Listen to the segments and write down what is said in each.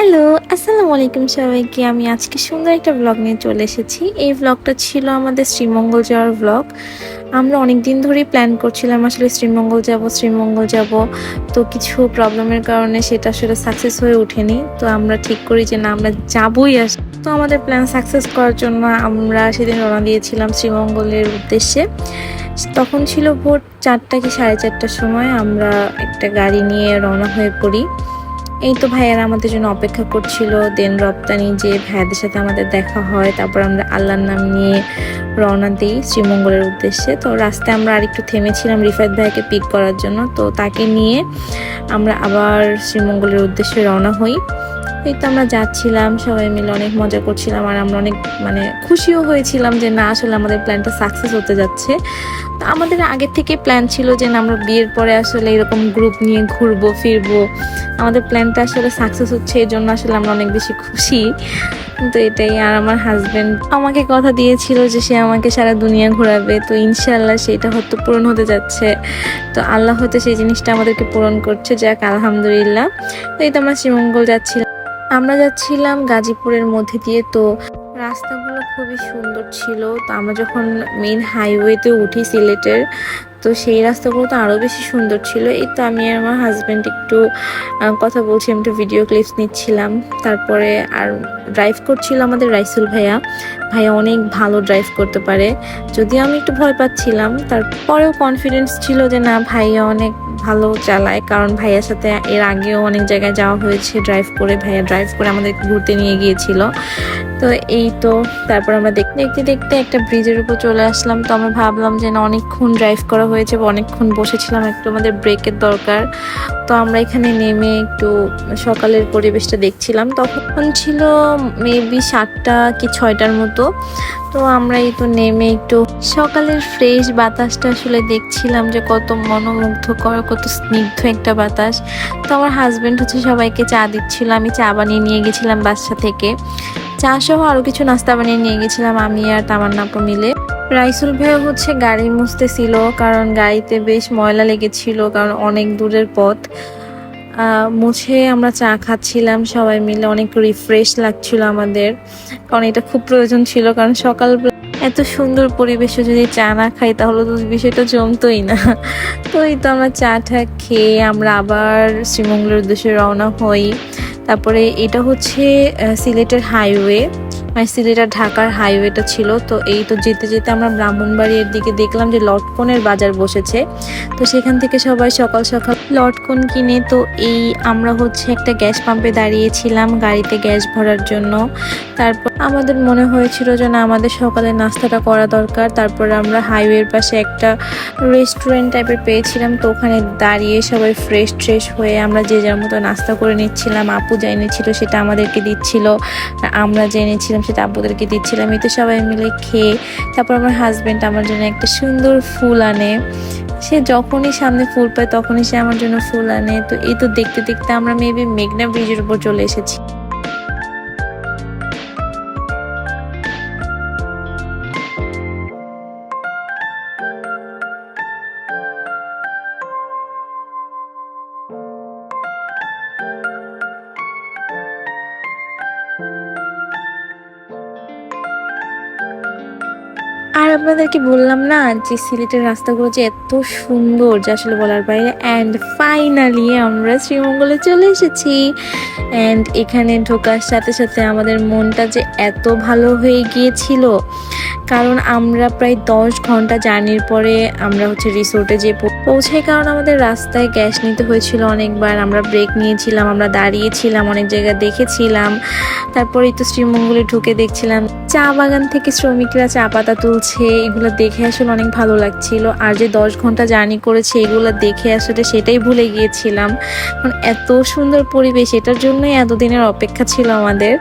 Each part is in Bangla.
হ্যালো, আসসালামু আলাইকুম সবাইকে। আমি আজকে সুন্দর একটা ব্লগ নিয়ে চলে এসেছি। এই ব্লগটা ছিল আমাদের শ্রীমঙ্গল যাওয়ার ব্লগ। আমরা অনেক দিন ধরেই প্ল্যান করছিলাম আসলে শ্রীমঙ্গল যাব। তো কিছু প্রবলেমের কারণে সেটা আসলে সাকসেস হয়ে ওঠেনি। তো আমরা ঠিক করি যে না, আমরা যাবই। তো আমাদের প্ল্যান সাকসেস করার জন্য আমরা সেদিন রওনা দিয়েছিলাম শ্রীমঙ্গলের উদ্দেশ্যে। তখন ছিল ভোর 4টা কি 4:30টার সময় আমরা একটা গাড়ি নিয়ে রওনা হয়ে পড়ি। এই তো ভাইয়ারা আমাদের জন্য অপেক্ষা করছিল। দেন রপ্তানি যে ভাইয়াদের সাথে আমাদের দেখা হয়, তারপর আমরা আল্লাহর নাম নিয়ে রওনা দিই শ্রীমঙ্গলের উদ্দেশ্যে। তো রাস্তায় আমরা আরেকটু থেমেছিলাম রিফাত ভাইয়াকে পিক করার জন্য। তো তাকে নিয়ে আমরা আবার শ্রীমঙ্গলের উদ্দেশ্যে রওনা হই। এই তো আমরা যাচ্ছিলাম, সবাই মিলে অনেক মজা করছিলাম, আর আমরা অনেক খুশিও হয়েছিলাম যে না, আসলে আমাদের প্ল্যানটা সাকসেস হতে যাচ্ছে। তো আমাদের আগে থেকে প্ল্যান ছিল যে না, আমরা বিয়ের পরে আসলে এরকম গ্রুপ নিয়ে ঘুরবো ফিরবো। আমাদের প্ল্যানটা আসলে সাকসেস হচ্ছে, এই জন্য আসলে আমরা অনেক বেশি খুশি। তো এটাই। আর আমার হাজবেন্ড আমাকে কথা দিয়েছিল যে সে আমাকে সারা দুনিয়া ঘোরাবে। তো ইনশাআল্লাহ সেটা হয়তো পূরণ হতে যাচ্ছে। তো আল্লাহ হয়তো সেই জিনিসটা আমাদেরকে পূরণ করছে, যাক আলহামদুলিল্লাহ। তো এই তো আমরা শ্রীমঙ্গল যাচ্ছিলাম গাজীপুরের মধ্যে দিয়ে। তো রাস্তাগুলো খুবই সুন্দর ছিল। তো আমরা যখন মেইন হাইওয়েতে উঠি সিলেটের, তো সেই রাস্তাগুলো তো আরও বেশি সুন্দর ছিল। এই তো আমি আর আমার হাজব্যান্ড একটু কথা বলছিলাম, একটু ভিডিও ক্লিপস নিচ্ছিলাম। তারপরে আর ড্রাইভ করছিল আমাদের রাইসুল ভাইয়া অনেক ভালো ড্রাইভ করতে পারে। যদিও আমি একটু ভয় পাচ্ছিলাম, তারপরেও কনফিডেন্স ছিল যে না, ভাইয়া অনেক ভালো চালায়। কারণ ভাইয়ার সাথে এর আগেও অনেক জায়গায় যাওয়া হয়েছে ড্রাইভ করে। ভাইয়া ড্রাইভ করে আমাদের ঘুরতে নিয়ে গিয়েছিল। তো এই তো তারপর আমরা দেখতে দেখতে একটা ব্রিজের উপর চলে আসলাম। তো আমরা ভাবলাম যে না, অনেকক্ষণ ড্রাইভ করা হয়েছে, অনেকক্ষণ বসেছিলাম, একটু আমাদের ব্রেকের দরকার। তো আমরা এখানে নেমে একটু সকালের পরিবেশটা দেখছিলাম। তখন ছিল মেবি 7টা কি 6টার মতো। তো আমরা এই তো নেমে একটু সকালের ফ্রেশ বাতাসটা আসলে দেখছিলাম যে কত মনোমুগ্ধকর, কত স্নিগ্ধ একটা বাতাস। তো আমার হাজবেন্ড হচ্ছে সবাইকে চা দিচ্ছিল, আমি চা বানিয়ে নিয়ে গেছিলাম বাসা থেকে। চা সহ আরো কিছু নাস্তা বানিয়ে নিয়ে গেছিলাম আমি আর তামান্না আপু মিলে। রাইসুল ভাই হচ্ছে গাড়ি মুছতেছিল, কারণ গাড়িতে বেশ ময়লা লেগেছিল, কারণ অনেক দূরের পথ। মুছে আমরা চা খাচ্ছিলাম সবাই মিলে, অনেক রিফ্রেশ লাগছিল আমাদের, কারণ এটা খুব প্রয়োজন ছিল। কারণ সকালবেলা এত সুন্দর পরিবেশে যদি চা না খাই তাহলে তো বিষয়টা জমতোই না। তো এই তো আমরা চা খেয়ে আমরা আবার শ্রীমঙ্গলের উদ্দেশ্যে রওনা হই। তারপরে এটা হচ্ছে সিলেটের হাইওয়ে, সিলেট আর ঢাকার হাইওয়েটা ছিল। তো এই তো যেতে যেতে আমরা ব্রাহ্মণবাড়িয়ার দিকে দেখলাম যে লটকনের বাজার বসেছে। তো সেখান থেকে সবাই সকাল সকাল লটকন কিনে, তো এই আমরা হচ্ছে একটা গ্যাস পাম্পে দাঁড়িয়েছিলাম গাড়িতে গ্যাস ভরার জন্য। তারপর আমাদের মনে হয়েছিল যে না, আমাদের সকালে নাস্তাটা করা দরকার। তারপর আমরা হাইওয়ের পাশে একটা রেস্টুরেন্ট টাইপের পেয়েছিলাম। তো ওখানে দাঁড়িয়ে সবাই ফ্রেশ হয়ে আমরা যে যার মতো নাস্তা করে নিচ্ছিলাম। আপু যা এনেছিল সেটা আমাদেরকে দিচ্ছিল, আমরা যে এনেছিলাম সেটা আপুদেরকে দিচ্ছিলাম। এই তো সবাই মিলে খেয়ে তারপর আমার হাজবেন্ড আমার জন্য একটা সুন্দর ফুল আনে। সে যখনই সামনে ফুল পায় তখনই সে আমার জন্য ফুল আনে। তো এই তো দেখতে দেখতে আমরা মেবি মেঘনা ব্রিজের উপর চলে এসেছি। আর আপনাদেরকে বললাম না যে সিলেটের রাস্তাগুলো যে এত সুন্দর, যে আসলে বলার বাইরে। অ্যান্ড ফাইনালি আমরা শ্রীমঙ্গলে চলে এসেছি। অ্যান্ড এখানে ঢোকার সাথে সাথে আমাদের মনটা যে এত ভালো হয়ে গিয়েছিল, কারণ আমরা প্রায় 10 ঘন্টা জার্নির পরে আমরা হচ্ছে রিসোর্টে যে পৌঁছাই। কারণ আমাদের রাস্তায় গ্যাস নিতে হয়েছিল অনেকবার, আমরা ব্রেক নিয়েছিলাম, আমরা দাঁড়িয়েছিলাম, অনেক জায়গা দেখেছিলাম। তারপরেই তো শ্রীমঙ্গলে ঢুকে দেখছিলাম চা বাগান থেকে শ্রমিকরা চা পাতা তুলছে, এগুলো দেখে আসলে অনেক ভালো লাগছিল। আর যে 10 ঘন্টা জার্নি করেছে এগুলো দেখে আসলে সেটাই ভুলে গিয়েছিলাম, কারণ এত সুন্দর পরিবেশ, এটার জন্যই এতদিনের অপেক্ষা ছিল আমাদের।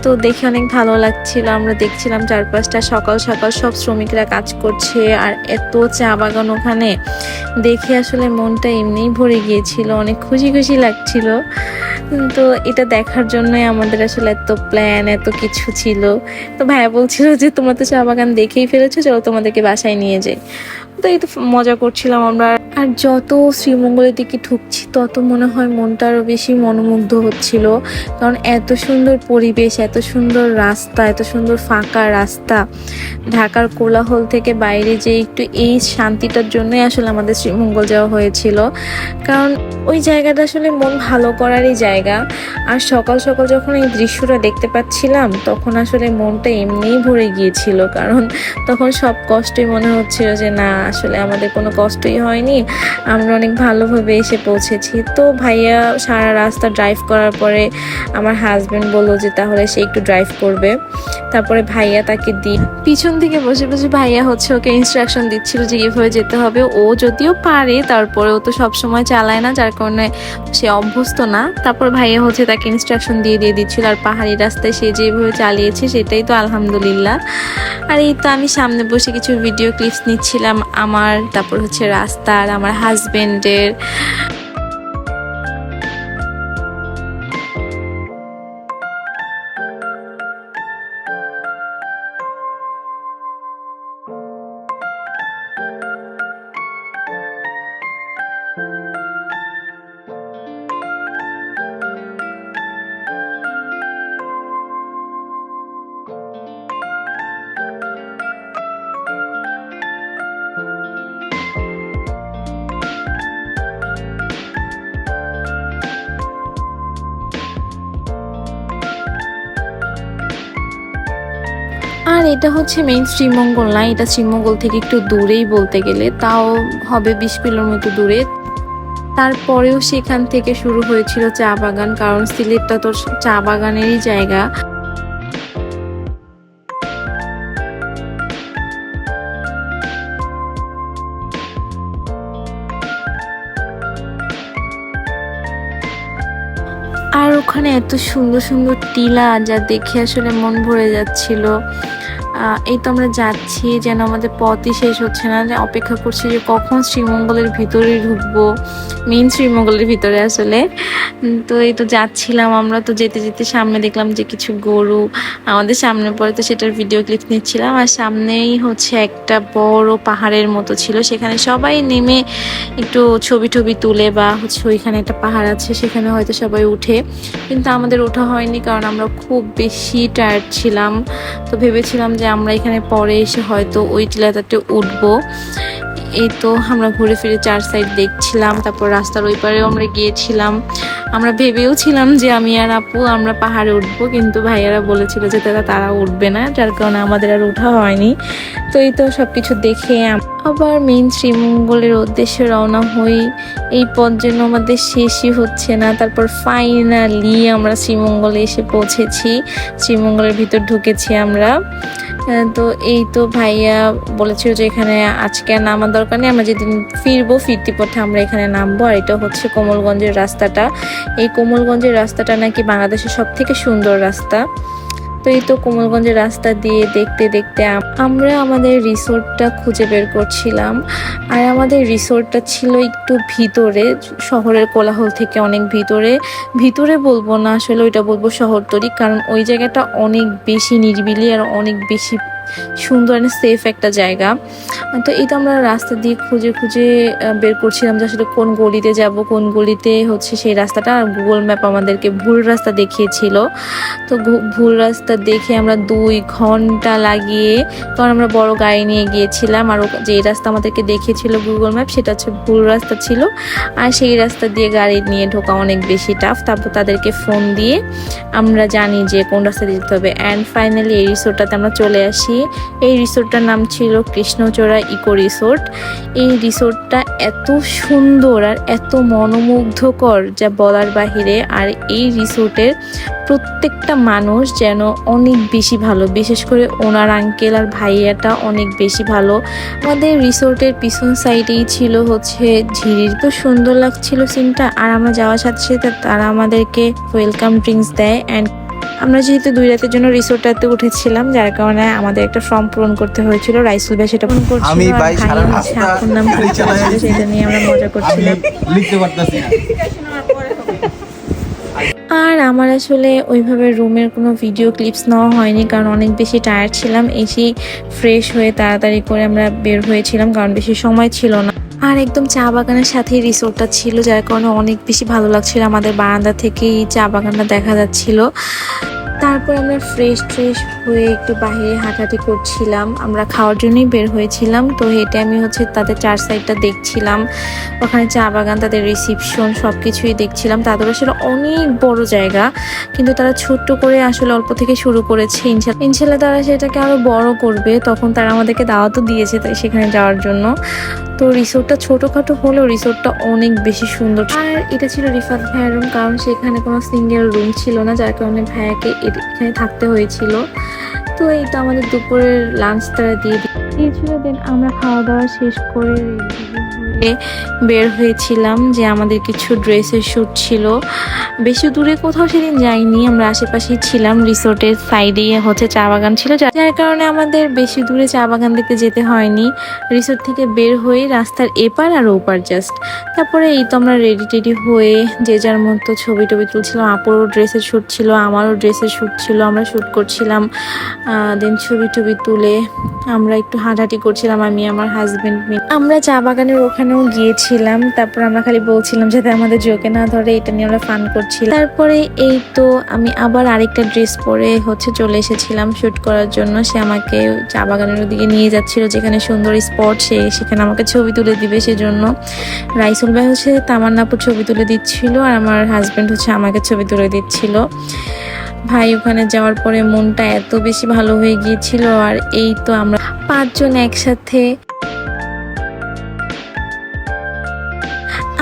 তো দেখে অনেক ভালো লাগছিল। আমরা দেখছিলাম চারপাশটা, সকাল সকাল সব শ্রমিকরা কাজ করছে, আর এত চা বাগান ওখানে দেখে আসলে মনটা এমনিই ভরে গিয়েছিল, অনেক খুশি লাগছিল। তো এটা দেখার জন্যই আমাদের আসলে এত প্ল্যান, এত কিছু ছিল। তো ভাইয়া বলছিল যে তোমরা তো চা বাগান দেখেই ফেলেছো, চলো তোমাদেরকে বাসায় নিয়ে যাই। তো এই তো মজা করছিলাম আমরা। আর যত শ্রীমঙ্গলের দিকে ঢুকছি তত মনে হয় মনটা আরও বেশি মনোমুগ্ধ হচ্ছিল, কারণ এত সুন্দর পরিবেশ, এত সুন্দর রাস্তা, এত সুন্দর ফাঁকা রাস্তা। ঢাকার কোলাহল থেকে বাইরে যে একটু এই শান্তিটার জন্যই আসলে আমাদের শ্রীমঙ্গল যাওয়া হয়েছিল, কারণ ওই জায়গাটা আসলে মন ভালো করারই জায়গা। আর সকাল সকাল যখন এই দৃশ্যটা দেখতে পাচ্ছিলাম তখন আসলে মনটা এমনিই ভরে গিয়েছিল, কারণ তখন সব কষ্টই মনে হচ্ছিল যে না, আসলে আমাদের কোনো কষ্টই হয়নি, আমরা অনেক ভালোভাবে এসে পৌঁছেছি। তো ভাইয়া সারা রাস্তা ড্রাইভ করার পরে আমার হাজব্যান্ড বললো যে তাহলে সে একটু ড্রাইভ করবে। তারপরে ভাইয়া তাকে পিছন থেকে বসে বসে ভাইয়া হচ্ছে ওকে ইনস্ট্রাকশন দিচ্ছিল যে এভাবে যেতে হবে। ও যদিও পারে, তারপরে ও তো সবসময় চালায় না, যার কারণে সে অভ্যস্ত না। তারপর ভাইয়া হচ্ছে তাকে ইনস্ট্রাকশন দিয়ে দিচ্ছিল, আর পাহাড়ি রাস্তায় সে যেভাবে চালিয়েছে সেটাই তো আলহামদুলিল্লাহ। আর এই তো আমি সামনে বসে কিছু ভিডিও ক্লিপস নিচ্ছিলাম আমার, তারপর হচ্ছে রাস্তার, আমার হাজবেন্ডের। আর এটা হচ্ছে মেইন শ্রীমঙ্গল না, এটা শ্রীমঙ্গল থেকে একটু দূরেই বলতে গেলে, তাও হবে 20 কিলোর মতো দূরে। তারপরেও সেখান থেকে শুরু হয়েছিল চা বাগান, কারণ সিলেটটা তো চা বাগানেরই জায়গা। আর ওখানে এত সুন্দর সুন্দর টিলা, যা দেখে আসলে মন ভরে যাচ্ছিল। এই তো আমরা যাচ্ছি, যেন আমাদের পথই শেষ হচ্ছে না, যে অপেক্ষা করছি যে কখন শ্রীমঙ্গলের ভিতরে ঢুকবো, মেইন শ্রীমঙ্গলের ভিতরে আসলে। তো এই তো যাচ্ছিলাম আমরা, তো যেতে যেতে সামনে দেখলাম যে কিছু গরু আমাদের সামনে পড়ে, তো সেটার ভিডিও ক্লিপ নিচ্ছিলাম। আর সামনেই হচ্ছে একটা বড় পাহাড়ের মতো ছিল, সেখানে সবাই নেমে একটু ছবি টবি তুলে, বা হচ্ছে ওইখানে একটা পাহাড় আছে সেখানে হয়তো সবাই উঠে, কিন্তু আমাদের ওঠা হয়নি কারণ আমরা খুব বেশি টায়ার্ড ছিলাম। তো ভেবেছিলাম যে আমরা এখানে পরে এসে হয়তো ওই টিলাটাতে উঠবো। এই তো আমরা ঘুরে ফিরে 4 সাইড দেখছিলাম, তারপর রাস্তার ওই পারেও আমরা গিয়েছিলাম। আমরা ভেবেও ছিলাম যে আমি আর আপু আমরা পাহাড়ে উঠবো, কিন্তু ভাইয়ারা বলেছিল যে তারা উঠবে না, যার কারণে আমাদের আর ওঠা হয়নি। তো এই তো সবকিছু দেখে আবার মেইন শ্রীমঙ্গলের উদ্দেশ্যে রওনা হই। এই পথ যেন আমাদের শেষই হচ্ছে না। তারপর ফাইনালি আমরা শ্রীমঙ্গলে এসে পৌঁছেছি, শ্রীমঙ্গলের ভিতর ঢুকেছি আমরা। তো এই তো ভাইয়া বলেছিল যে এখানে আজকে আর নামার দরকার নেই, আমরা যেদিন ফিরতি পথে আমরা এখানে নামবো। আর এটা হচ্ছে কোমলগঞ্জের রাস্তাটা। এই কোমলগঞ্জের রাস্তাটা নাকি বাংলাদেশের সব থেকে সুন্দর রাস্তা। তো এই তো কোমলগঞ্জের রাস্তা দিয়ে দেখতে দেখতে আমরা আমাদের রিসোর্টটা খুঁজে বের করছিলাম। আর আমাদের রিসোর্টটা ছিল একটু ভিতরে, শহরের কোলাহল থেকে অনেক ভিতরে বলবো না, আসলে ওইটা বলবো শহরতলি, কারণ ওই জায়গাটা অনেক বেশি নিরিবিলি আর অনেক বেশি সুন্দর আর সেফ একটা জায়গা। তো এই তো আমরা রাস্তা দিয়ে খুঁজে বের করছিলাম যে আসলে কোন গলিতে যাব, কোন গলিতে হচ্ছে সেই রাস্তাটা। আর গুগল ম্যাপ আমাদেরকে ভুল রাস্তা দেখিয়েছিল। তো ভুল রাস্তা দেখে আমরা 2 ঘন্টা লাগিয়ে, কারণ আমরা বড় গাড়ি নিয়ে গিয়েছিলাম, আর যে রাস্তা আমাদেরকে দেখিয়েছিল গুগল ম্যাপ সেটা হচ্ছে ভুল রাস্তা ছিল। আর সেই রাস্তা দিয়ে গাড়ি নিয়ে ঢোকা অনেক বেশি টাফ। তারপর তাদেরকে ফোন দিয়ে আমরা জানি যে কোন রাস্তা দিয়ে যেতে হবে। অ্যান্ড ফাইনালি এই রিসোর্টটাতে আমরা চলে আসি। এই রিসোর্টটার নাম ছিল কৃষ্ণচূড়া ইকো রিসোর্ট। এই রিসোর্টটা এত সুন্দর আর এত মনোমুগ্ধকর যা বলার বাহিরে। আর এই রিসোর্টের প্রত্যেকটা মানুষ যেন অনেক বেশি ভালো, বিশেষ করে ওনার আঙ্কেল আর ভাইয়াটা অনেক বেশি ভালো। আমাদের রিসোর্টের পিছন সাইডেই ছিল হচ্ছে ঝিরির, তো সুন্দর লাগছিল সিনটা। আর আমরা যাওয়ার সাথে সাথে তারা আমাদেরকে ওয়েলকাম ড্রিঙ্কস দেয়। অ্যান্ড আমরা যেহেতু 2 রাতের জন্য রিসোর্টটাতে উঠেছিলাম, যার কারণে আমাদের একটা ফর্ম পূরণ করতে হয়েছিল। রাইসুল ভাই সেটা পূরণ করছিল, আমি ভাই সারা আপুর নাম সেটা নিয়ে আমরা মজা করছিলাম। লিখতে পারতাছি না। আর আমার আসলে ওইভাবে রুমের কোনো ভিডিও ক্লিপস নেওয়া হয়নি, কারণ অনেক বেশি টায়ার্ড ছিলাম। এসেই ফ্রেশ হয়ে তাড়াতাড়ি করে আমরা বের হয়েছিলাম, কারণ বেশি সময় ছিল না। আর একদম চা বাগানের সাথেই রিসোর্টটা ছিল, যার কারণে অনেক বেশি ভালো লাগছিল। আমাদের বারান্দা থেকেই চা বাগানটা দেখা যাচ্ছিল। তারপর আমরা ফ্রেশ হয়ে একটু বাইরে হাঁটাহাঁটি করছিলাম। আমরা খাওয়ার জন্যই বের হয়েছিলাম, তো হেঁটে আমি তাদের চার সাইডটা দেখছিলাম। ওখানে চা বাগান, তাদের রিসিপশন সব কিছুই দেখছিলাম। তাদের আসলে অনেক বড় জায়গা, কিন্তু তারা ছোট্ট করে আসলে অল্প থেকে শুরু করেছে। ইনশাল্লাহ তারা সেটাকে আরো বড় করবে। তখন তারা আমাদেরকে দাওয়াতও দিয়েছে তাই সেখানে যাওয়ার জন্য। তো রিসোর্টটা ছোটখাটো হলেও রিসোর্টটা অনেক বেশি সুন্দর। আর এটা ছিল রিফাত ভাইয়ের রুম, কারণ সেখানে কোনো সিঙ্গেল রুম ছিল না, যার কারণে ভাইয়াকে এখানে থাকতে হয়েছিল। তো এই তো আমাদের দুপুরের লাঞ্চ তারা দিয়ে দিয়েছিল। দেন আমরা খাওয়া দাওয়া শেষ করে বের হয়েছিলাম যে আমাদের কিছু ড্রেসের শ্যুট ছিল। বেশি দূরে কোথাও সেদিন যাইনি, আমরা আশেপাশেই ছিলাম। রিসোর্টের সাইডেই চা বাগান ছিল, যার কারণে আমাদের বেশি দূরে চা বাগান দেখতে যেতে হয়নি। রিসোর্ট থেকে বের হয়ে রাস্তার এপার আর ওপার জাস্ট। তারপরে এই তো আমরা রেডি হয়ে যে যার মতো ছবি টবি তুলছিলাম। আপুরও ড্রেসের শ্যুট ছিল, আমারও ড্রেসের শ্যুট ছিল, আমরা শ্যুট করছিলাম। দেন ছবি টবি তুলে আমরা একটু হাঁটাহাঁটি করছিলাম, আমি আমার হাজবেন্ড মিলে। আমরা চা বাগানের ওখানেও গিয়েছিলাম। তারপর আমরা খালি বলছিলাম যাতে আমাদের জোকে না ধরে, এটা নিয়ে আমরা ফান করছিলাম। তারপরে এই তো আমি আবার আরেকটা ড্রেস পরে চলে এসেছিলাম শ্যুট করার জন্য। সে আমাকে চা বাগানের ওদিকে নিয়ে যাচ্ছিল, যেখানে সুন্দর স্পট, সেখানে আমাকে ছবি তুলে দিবে। সেজন্য রাইসুল ভাই তামান্নাপুর ছবি তুলে দিচ্ছিল, আর আমার হাজবেন্ড আমাকে ছবি তুলে দিচ্ছিল। ভাই ওখানে যাওয়ার পরে মনটা এত বেশি ভালো হয়ে গিয়েছিল। আর এই তো আমরা 5 জন একসাথে,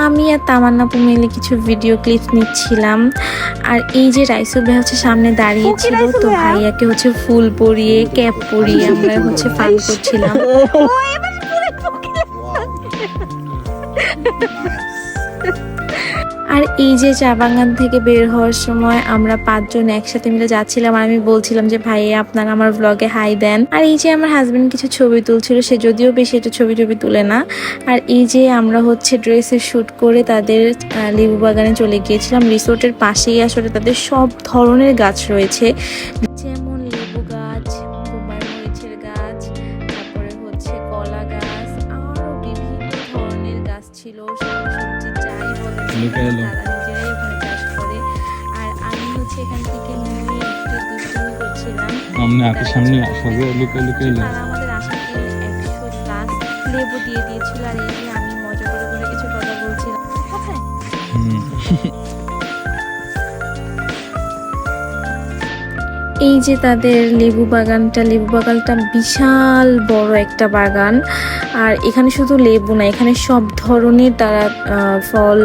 আমি আর তামান্নাপু মিলে কিছু ভিডিও ক্লিপ নিচ্ছিলাম। আর এই যে রাইসুল ভাই সামনে দাঁড়িয়েছিল, তো ভাইয়াকে ফুল পরিয়ে ক্যাপ পরিয়ে আমরা ফান করছিলাম। আর এই যে চা বাগান থেকে বের হওয়ার সময় আমরা 5 জন একসাথে মিলে যাচ্ছিলাম, আর আমি বলছিলাম যে ভাই আপনারা আমার ব্লগে হাই দেন। আর এই যে আমার হাজবেন্ড কিছু ছবি তুলছিল, সে যদিও বেশি এটা ছবি তুলে না। আর এই যে আমরা ড্রেসের শ্যুট করে তাদের লেবু বাগানে চলে গিয়েছিলাম। রিসোর্টের পাশেই আসলে তাদের সব ধরনের গাছ রয়েছে, যেমন লেবু গাছ, বোম্বাই মরিচের গাছ, তারপরে কলা গাছ, আরো বিভিন্ন ধরনের গাছ ছিল। শাকসবজি যাই বলে তারা নিজেরাই ওখানে চাষ করে। আর আমি এখান থেকে নিয়ে একটু দুষ্টুমি করছিলাম। তারা আমাদের আশাকে 100+ লেবু দিয়ে দিয়েছিল। আর এই যে আমি মজা করে কিছু কথা বলছিলাম। এই যে তাদের লেবু বাগানটা বিশাল বড় একটা বাগান। আর এখানে শুধু লেবু না, এখানে সব ধরনের তারা ফল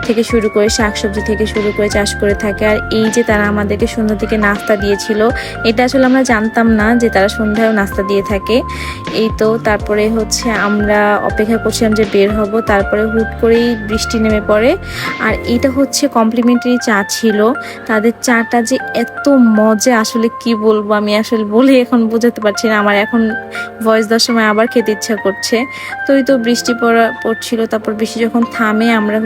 থেকে শুরু করে শাকসবজি থেকে শুরু করে চাষ করে থাকে। আর এই যে তারা আমাদেরকে সন্ধ্যা থেকে নাস্তা দিয়েছিল, এটা আসলে আমরা জানতাম না যে তারা সন্ধ্যায়ও নাস্তা দিয়ে থাকে। এই তো তারপরে আমরা অপেক্ষা করছিলাম যে বের হব, তারপরে হুট করেই বৃষ্টি নেমে পড়ে। আর এটা কমপ্লিমেন্টারি চা ছিল। তাদের চাটা যে এত মজা, আসলে কি বলবো, আমি আসলে বলে এখন বোঝাতে পারছি না। আমার এখন ভয়েস দেওয়ার সময় আবার খেতে ইচ্ছা করছে। তো এই তো বৃষ্টি পড়ছিল। তারপর বৃষ্টি যখন থামে আমরা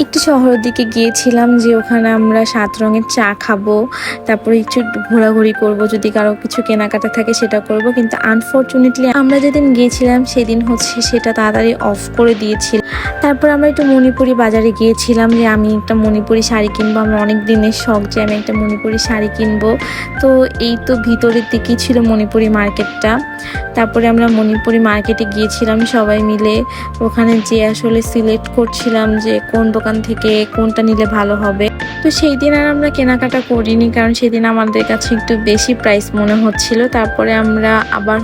একটু শহরের দিকে গিয়েছিলাম, যে ওখানে আমরা 7 রঙের চা খাবো, তারপরে একটু ঘোরাঘুরি করব, যদি কারো কিছু কেনাকাটা থাকে সেটা করব। কিন্তু আনফরচুনেটলি আমরা যেদিন গিয়েছিলাম সেদিন সেটা তাড়াতাড়ি অফ করে দিয়েছিল। তারপর আমরা একটু মণিপুরি বাজারে গিয়েছিলাম, যে আমি একটা মণিপুরি শাড়ি কিনবো। আমার অনেক দিনের শখ যে আমি একটা মণিপুরি শাড়ি কিনবো। তো এই তো ভিতরের দিকেই ছিল মণিপুরি মার্কেটটা। তারপরে আমরা মণিপুরি মার্কেটে গিয়েছিলাম সবাই মিলে। ওখানে যে আসলে সিলেক্ট করছিলাম যে কোন দোকান থেকে কোনটা নিলে ভালো হবে। তো সেই দিন আর আমরা কেনাকাটা করিনি, কারণ সেদিন আমাদের কাছে একটু বেশি প্রাইস মনে হচ্ছিল। তারপরে আমরা আবার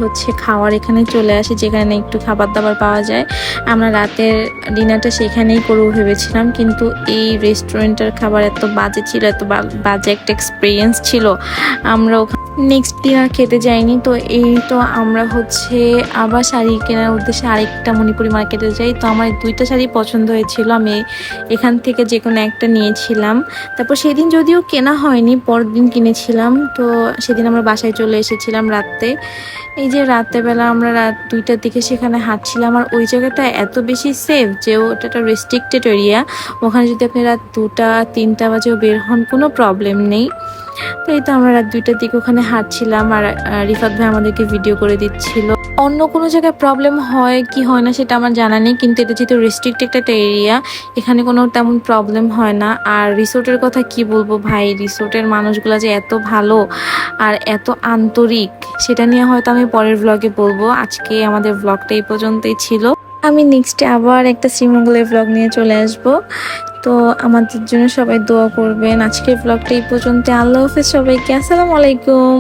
খাওয়ার এখানে চলে আসি, যেখানে একটু খাবার দাবার পাওয়া যায়। আমরা রাতের ডিনারটা সেখানেই করবো ভেবেছিলাম, কিন্তু এই রেস্টুরেন্টের খাবার এত বাজে ছিল, এত বাজে একটা এক্সপিরিয়েন্স ছিল। আমরা নেক্সট দিন আর খেতে যাইনি। তো এই তো আমরা হচ্ছে আবার শাড়ি কেনার উদ্দেশ্যে আরেকটা মণিপুরি মার্কেটে যাই। তো আমার দুইটা শাড়ি পছন্দ হয়েছিল, আমি এখান থেকে যে কোনো একটা নিয়েছিলাম। তারপর সেদিন যদিও কেনা হয়নি, পরের দিন কিনেছিলাম। তো সেদিন আমরা বাসায় চলে এসেছিলাম রাতে। এই যে রাত্রেবেলা আমরা রাত 2টার দিকে সেখানে হাঁটছিলাম, আর ওই জায়গাটা এত বেশি সেফ যে ওটা একটা রেস্ট্রিক্টেড এরিয়া। ওখানে যদি আপনি রাত 2টা 3টা বাজেও বের হন কোনো প্রবলেম নেই। তো এই তো আমরা রাত 2টার দিকে ওখানে হাঁটছিলাম, আর রিফাত ভাই আমাদেরকে ভিডিও করে দিচ্ছিল। অন্য কোনো জায়গায় প্রবলেম হয় কি হয় না সেটা আমার জানা নেই, কিন্তু এটা যেহেতু রেস্ট্রিক্টেড একটা এরিয়া, এখানে কোনো তেমন প্রবলেম হয় না। আর রিসোর্টের কথা কি বলবো ভাই, রিসোর্টের মানুষগুলো যে এত ভালো আর এত আন্তরিক, সেটা নিয়ে হয়তো আমি পরের ব্লগে বলবো। আজকে আমাদের ব্লগটা এই পর্যন্তই ছিল। আমি নেক্সটে আবার একটা শ্রীমঙ্গলের ব্লগ নিয়ে চলে আসব। তো আমাদের জন্য সবাই দোয়া করবেন। আজকের ব্লগটা এই পর্যন্ত। আল্লাহ হাফেজ সবাইকে। আসসালামু আলাইকুম।